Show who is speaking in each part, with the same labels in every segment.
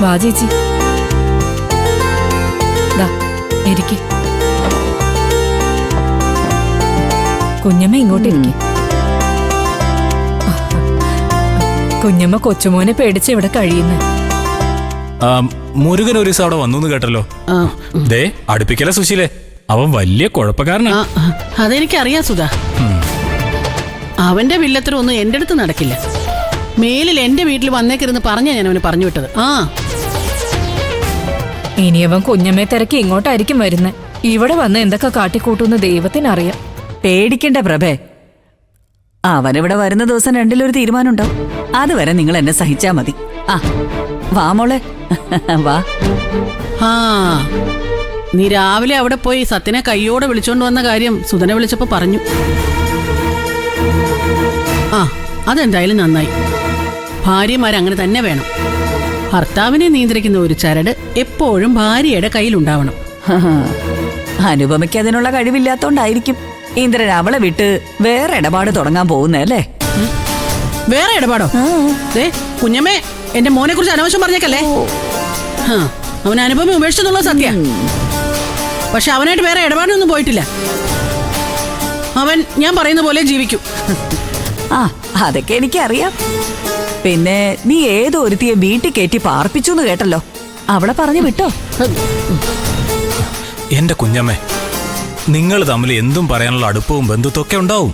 Speaker 1: വാ ചേച്ചി. ദാ ഇരിക്ക്. കുഞ്ഞമ്മ ഇങ്ങോട്ടിരിക്കെ. കുഞ്ഞമ്മ കൊച്ചുമോനെ പേടിച്ച് ഇവിടെ കഴിയുന്നു.
Speaker 2: മുരുകൻ ഒരു ദിവസം അവിടെ വന്നു കേട്ടല്ലോ. ദേ അടുപ്പിക്കല സുശീലേ, അവൻ വലിയ കുഴപ്പക്കാരനാ.
Speaker 3: അതെനിക്കറിയാം സുധാ. അവന്റെ വില്ലത്തരം ഒന്നും എന്റെ അടുത്ത് നടക്കില്ല. മേലിൽ എന്റെ വീട്ടിൽ വന്നേക്കരുന്ന് പറഞ്ഞാ ഞാൻ അവന് പറഞ്ഞു വിട്ടത്.
Speaker 1: ഇനി അവൻ കുഞ്ഞമ്മയെ തിരക്കി ഇങ്ങോട്ടായിരിക്കും വരുന്നത്. ഇവിടെ വന്ന് എന്തൊക്കെ കാട്ടിക്കൂട്ടുന്ന് ദൈവത്തിനറിയാം.
Speaker 4: പേടിക്കണ്ട പ്രഭേ, അവനിവിടെ വരുന്ന ദിവസം രണ്ടിലൊരു തീരുമാനം ഉണ്ടാവും. അതുവരെ നിങ്ങൾ എന്നെ സഹിച്ചാ മതി. വാ മോളെ, വാ.
Speaker 3: നീ രാവിലെ അവിടെ പോയി സത്യനെ കയ്യോടെ വിളിച്ചോണ്ട് വന്ന കാര്യം സുധനെ വിളിച്ചപ്പോ പറഞ്ഞു. അതെന്തായാലും നന്നായി. ഭാര്യമാരങ്ങനെ തന്നെ വേണം. ഭർത്താവിനെ നിയന്ത്രിക്കുന്ന ഒരു ചരട് എപ്പോഴും ഭാര്യയുടെ കയ്യിലുണ്ടാവണം.
Speaker 4: അനുപമയ്ക്ക് അതിനുള്ള കഴിവില്ലാത്തോണ്ടായിരിക്കും ഇന്ദ്രൻ അവളെ വിട്ട് വേറെ ഇടപാട് തുടങ്ങാൻ പോകുന്നല്ലേ.
Speaker 3: വേറെ ഇടപാടോ? കുഞ്ഞമ്മേ, എന്റെ മോനെ കുറിച്ച് അനാവശ്യം പറഞ്ഞേക്കല്ലേ. അവൻ അനുപമ ഉപേക്ഷിച്ചെന്നുള്ള സത്യ. പക്ഷെ അവനായിട്ട് വേറെ ഇടപാടൊന്നും പോയിട്ടില്ല. അവൻ ഞാൻ പറയുന്ന പോലെ ജീവിക്കും.
Speaker 4: അതൊക്കെ എനിക്കറിയാം. പിന്നെ നീ ഏതോ ഒരുത്തിയെ വീട്ടിൽ കയറ്റി പാർപ്പിച്ചു എന്ന് കേട്ടല്ലോ. അവളെ പറഞ്ഞു വിട്ടോ?
Speaker 2: എന്റെ കുഞ്ഞമ്മേ, നിങ്ങൾ തമ്മിൽ എന്തും പറയാനുള്ള അടുപ്പവും ബന്ധുത്വമൊക്കെ ഉണ്ടാവും.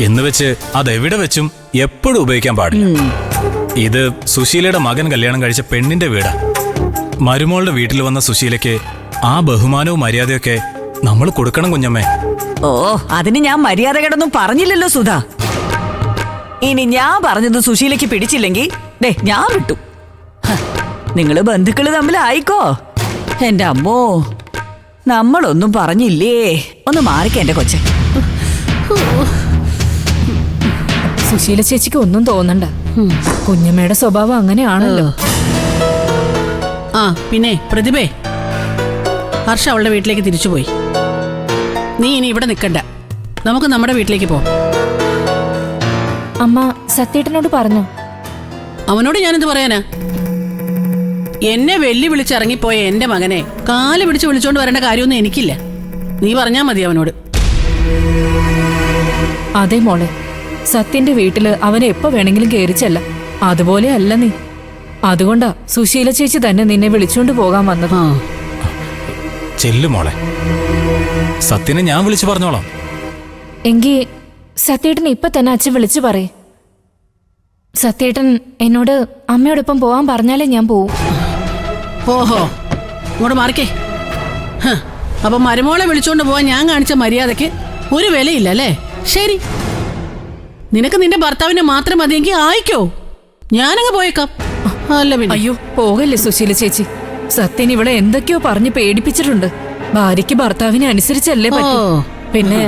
Speaker 2: എന്ന് വെച്ച് അതെവിടെ വെച്ചും എപ്പോഴും ഉപയോഗിക്കാൻ പാടില്ല. ഇത് സുശീലയുടെ മകൻ കല്യാണം കഴിച്ച പെണ്ണിന്റെ വീടാ. മരുമോളുടെ വീട്ടിൽ വന്ന സുശീലയ്ക്ക് ആ ബഹുമാനവും മര്യാദയൊക്കെ നമ്മൾ കൊടുക്കണം കുഞ്ഞമ്മേ.
Speaker 4: അതിന് ഞാൻ മര്യാദ കേടൊന്നും പറഞ്ഞില്ലല്ലോ സുധാ. ഇനി ഞാൻ പറഞ്ഞത് സുശീലയ്ക്ക് പിടിച്ചില്ലെങ്കിൽ ഞാൻ വിട്ടു. നിങ്ങള് ബന്ധുക്കള് തമ്മിലായിക്കോ. എന്റെ അമ്മോ, നമ്മളൊന്നും പറഞ്ഞില്ലേ. ഒന്ന് മാറിക്ക എന്റെ കൊച്ചെ.
Speaker 1: സുശീല ചേച്ചിക്ക് ഒന്നും തോന്നണ്ട. കുഞ്ഞമ്മയുടെ സ്വഭാവം അങ്ങനെയാണല്ലോ.
Speaker 3: പിന്നെ പ്രതിഭേ, ഹർഷ അവളുടെ വീട്ടിലേക്ക് തിരിച്ചുപോയി. നീ ഇനി ഇവിടെ നിൽക്കണ്ട, നമുക്ക് നമ്മുടെ വീട്ടിലേക്ക് പോ.
Speaker 1: അമ്മ സത്യേട്ടനോട് പറഞ്ഞു.
Speaker 3: അവനോട് ഞാനെന്ത് പറയാനാ? എന്നെ വെല്ലുവിളിച്ചിറങ്ങിപ്പോയ എന്റെ മകനെ കാല് പിടിച്ച് വിളിച്ചോണ്ട് വരേണ്ട കാര്യമൊന്നും എനിക്കില്ല. നീ പറഞ്ഞാ മതി അവനോട്.
Speaker 1: അതെ മോളെ, സത്യന്റെ വീട്ടില് അവനെ എപ്പോ വേണമെങ്കിലും കേറിച്ചല്ല. അതുപോലെ അല്ല നീ. അതുകൊണ്ടാ സുശീല ചേച്ചി തന്നെ നിന്നെ വിളിച്ചോണ്ട് പോകാൻ വന്നത്.
Speaker 2: ചെല്ലു മോളെ, സത്യനെ ഞാൻ വിളിച്ചു പറഞ്ഞോളാം.
Speaker 1: എങ്കി സത്യേട്ടൻ ഇപ്പൊ തന്നെ അച്ഛൻ വിളിച്ചു പറയേ. സത്യേട്ടൻ എന്നോട് അമ്മയോടൊപ്പം പോവാൻ പറഞ്ഞാലേ ഞാൻ പോവും.
Speaker 3: ഓഹോ, ഇങ്ങോട്ട് മാറിക്കേ. അപ്പൊ മരുമോളെ വിളിച്ചോണ്ട് പോവാൻ ഞാൻ കാണിച്ച മര്യാദക്ക് ഒരു വിലയില്ല അല്ലേ? ശരി, നിനക്ക് നിന്റെ ഭർത്താവിനെ മാത്രം മതിയെങ്കിൽ ആയിക്കോ. ഞാനങ്ങ് പോയേക്കാം. അല്ല പിന്നെ.
Speaker 1: അയ്യോ പോകല്ലേ സുശീല ചേച്ചി. സത്യൻ ഇവിടെ എന്തൊക്കെയോ പറഞ്ഞ് പേടിപ്പിച്ചിട്ടുണ്ട്. ഭാര്യയ്ക്ക് ഭർത്താവിനെ അനുസരിച്ചല്ലേ പറ്റൂ. പിന്നെ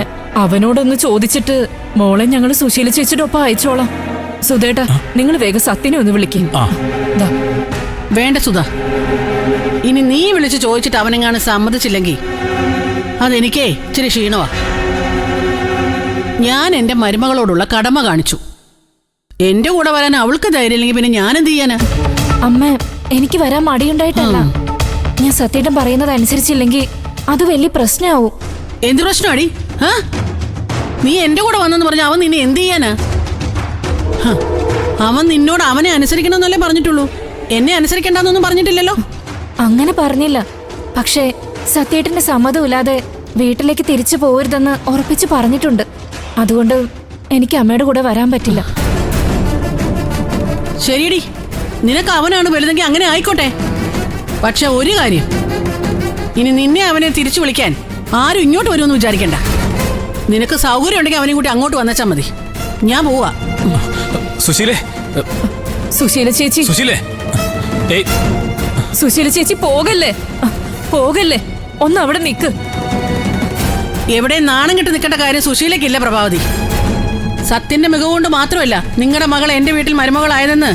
Speaker 1: അവനോടൊന്ന് ചോദിച്ചിട്ട് മോളെ ഞങ്ങള് സുശീല ചേച്ചിയുടെ ഒപ്പം അയച്ചോളാം. സുധേട്ടാ, നിങ്ങൾ വേഗം സത്യനെ ഒന്ന് വിളിക്കും.
Speaker 3: വേണ്ട സുധ, ഇനി നീ വിളിച്ച് ചോദിച്ചിട്ട് അവനെങ്ങാണ് സമ്മതിച്ചില്ലെങ്കിൽ അതെനിക്കേ ഇച്ചിരി ക്ഷീണവാ. ഞാൻ എന്റെ മരുമകളോടുള്ള കടമ കാണിച്ചു. എന്റെ കൂടെ വരാൻ അവൾക്ക് ധൈര്യമില്ലെങ്കിൽ പിന്നെ ഞാൻ എന്ത് ചെയ്യാനാ?
Speaker 1: അമ്മ, എനിക്ക് വരാൻ മടിയുണ്ടായിട്ടല്ല. ഞാൻ സത്യേട്ടൻ പറയുന്നത് അനുസരിച്ചില്ലെങ്കിൽ അത് വലിയ പ്രശ്നമാവും.
Speaker 3: എന്ത് പ്രശ്നമാടി? നീ എന്റെ കൂടെ വന്നെന്ന് പറഞ്ഞ അവൻ നിന്നെ എന്ത് ചെയ്യാനാ? അവൻ നിന്നോട് അവനെ അനുസരിക്കണമെന്നല്ലേ പറഞ്ഞിട്ടുള്ളൂ. എന്നെ അനുസരിക്കണ്ടെന്നൊന്നും പറഞ്ഞിട്ടില്ലല്ലോ.
Speaker 1: അങ്ങനെ പറഞ്ഞില്ല. പക്ഷേ സത്യേട്ടന്റെ സമ്മതമില്ലാതെ വീട്ടിലേക്ക് തിരിച്ചു പോകരുതെന്ന് ഉറപ്പിച്ച് പറഞ്ഞിട്ടുണ്ട്. അതുകൊണ്ട് എനിക്ക് അമ്മയുടെ കൂടെ വരാൻ പറ്റില്ല.
Speaker 3: ശരിയടി, നിനക്ക് അവനാണ് വലുതെങ്കിൽ അങ്ങനെ ആയിക്കോട്ടെ. പക്ഷെ ഒരു കാര്യം, ഇനി നിന്നെ അവനെ തിരിച്ചു വിളിക്കാൻ ആരും ഇങ്ങോട്ട് വരുമെന്ന് വിചാരിക്കണ്ട. നിനക്ക് സൗകര്യം ഉണ്ടെങ്കിൽ അവനെ കൂട്ടി അങ്ങോട്ട് വന്നേച്ചാ മതി. ഞാൻ പോവാ.
Speaker 2: സുശീലേ,
Speaker 1: സുശീല ചേച്ചി,
Speaker 2: സുശീലേ,
Speaker 1: സുശീല ചേച്ചി പോകല്ലേ, പോകല്ലേ. ഒന്ന് അവിടെ നിക്ക്.
Speaker 3: എവിടെ നാണം കെട്ട് നിൽക്കേണ്ട കാര്യം സുശീലയ്ക്കില്ല പ്രഭാവതി. സത്യന്റെ മികവുകൊണ്ട് മാത്രമല്ല നിങ്ങളുടെ മകൾ എന്റെ വീട്ടിൽ മരുമകളായതെന്ന്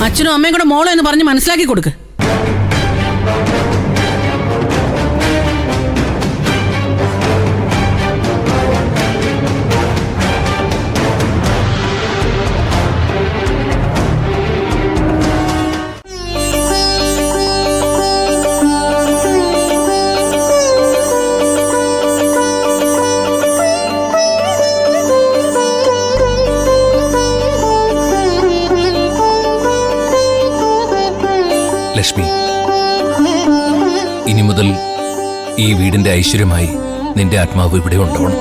Speaker 3: അച്ഛനും അമ്മയും കൂടെ മോളോ എന്ന് പറഞ്ഞ് മനസ്സിലാക്കി കൊടുക്ക്.
Speaker 5: ലക്ഷ്മി, ഇനി മുതൽ ഈ വീടിന്റെ ഐശ്വര്യമായി നിന്റെ ആത്മാവ് ഇവിടെ ഉണ്ടാവണം.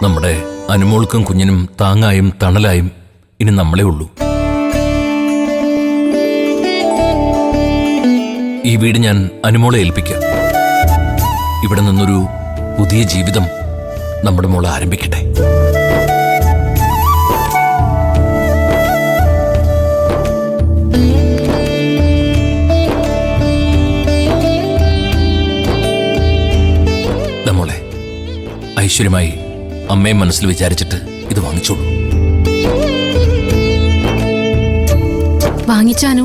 Speaker 5: നമ്മുടെ അനുമോൾക്കും കുഞ്ഞിനും താങ്ങായും തണലായും ഇനി നമ്മളെ ഉള്ളൂ. ഈ വീട് ഞാൻ അനുമോളെ ഏൽപ്പിക്കാം. ഇവിടെ നിന്നൊരു പുതിയ ജീവിതം നമ്മുടെ മോളെ ആരംഭിക്കട്ടെ. മോളെ, ഐശ്വര്യമായി അമ്മയെ മനസ്സിൽ വിചാരിച്ചിട്ട് ഇത് വാങ്ങിച്ചോളൂ.
Speaker 6: വാങ്ങിച്ചാനു,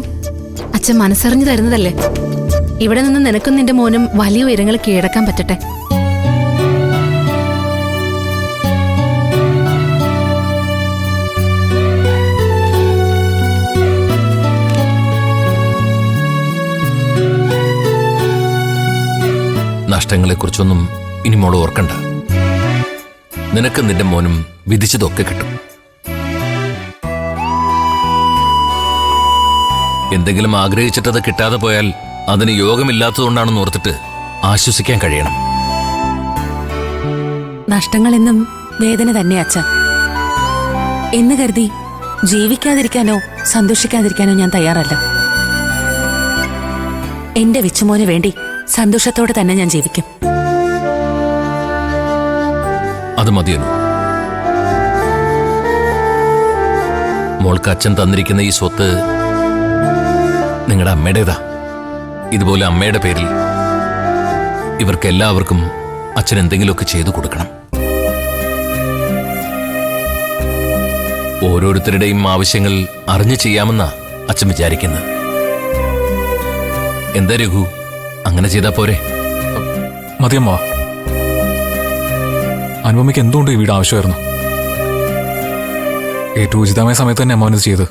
Speaker 6: അച്ഛൻ മനസ്സറിഞ്ഞു തരുന്നതല്ലേ. ഇവിടെ നിന്ന് നിനക്കും നിന്റെ മോനും വലിയ ഉയരങ്ങൾ കീഴടക്കാൻ പറ്റട്ടെ.
Speaker 5: നഷ്ടങ്ങളെക്കുറിച്ചൊന്നും ഇനി മോള് ഓർക്കണ്ട. നിനക്ക് നിന്റെ മോനും വിധിച്ചതൊക്കെ കിട്ടും. എന്തെങ്കിലും ആഗ്രഹിച്ചിട്ടത് കിട്ടാതെ പോയാൽ അതിന് യോഗമില്ലാത്തതുകൊണ്ടാണെന്ന് ഓർത്തിട്ട് ആശ്വസിക്കാൻ കഴിയണം.
Speaker 7: നഷ്ടങ്ങൾ എന്നും വേദന തന്നെ അച്ഛ. എന്ന് കരുതി ജീവിക്കാതിരിക്കാനോ സന്തോഷിക്കാതിരിക്കാനോ ഞാൻ തയ്യാറല്ല. എന്റെ വിച്ചുമോന് വേണ്ടി സന്തോഷത്തോടെ തന്നെ ഞാൻ ജീവിക്കും.
Speaker 5: അത് മതിയല്ലോ. മോൾക്ക് അച്ഛൻ തന്നിരിക്കുന്ന ഈ സ്വത്ത് നിങ്ങളുടെ അമ്മയുടേതാ. ഇതുപോലെ അമ്മയുടെ പേരിൽ ഇവർക്കെല്ലാവർക്കും അച്ഛൻ എന്തെങ്കിലുമൊക്കെ ചെയ്തു കൊടുക്കണം. ഓരോരുത്തരുടെയും ആവശ്യങ്ങൾ അറിഞ്ഞു ചെയ്യാമെന്നാ അച്ഛൻ വിചാരിക്കുന്നത്. എന്താ രഘു, അങ്ങനെ ചെയ്താ പോരെ?
Speaker 8: മതിയമ്മ. അനുപമയ്ക്ക് എന്തുകൊണ്ട് ഈ വീട് ആവശ്യമായിരുന്നു? ഏറ്റവും ഉചിതമായ സമയത്ത് തന്നെ അമ്മാവനത് ചെയ്ത്.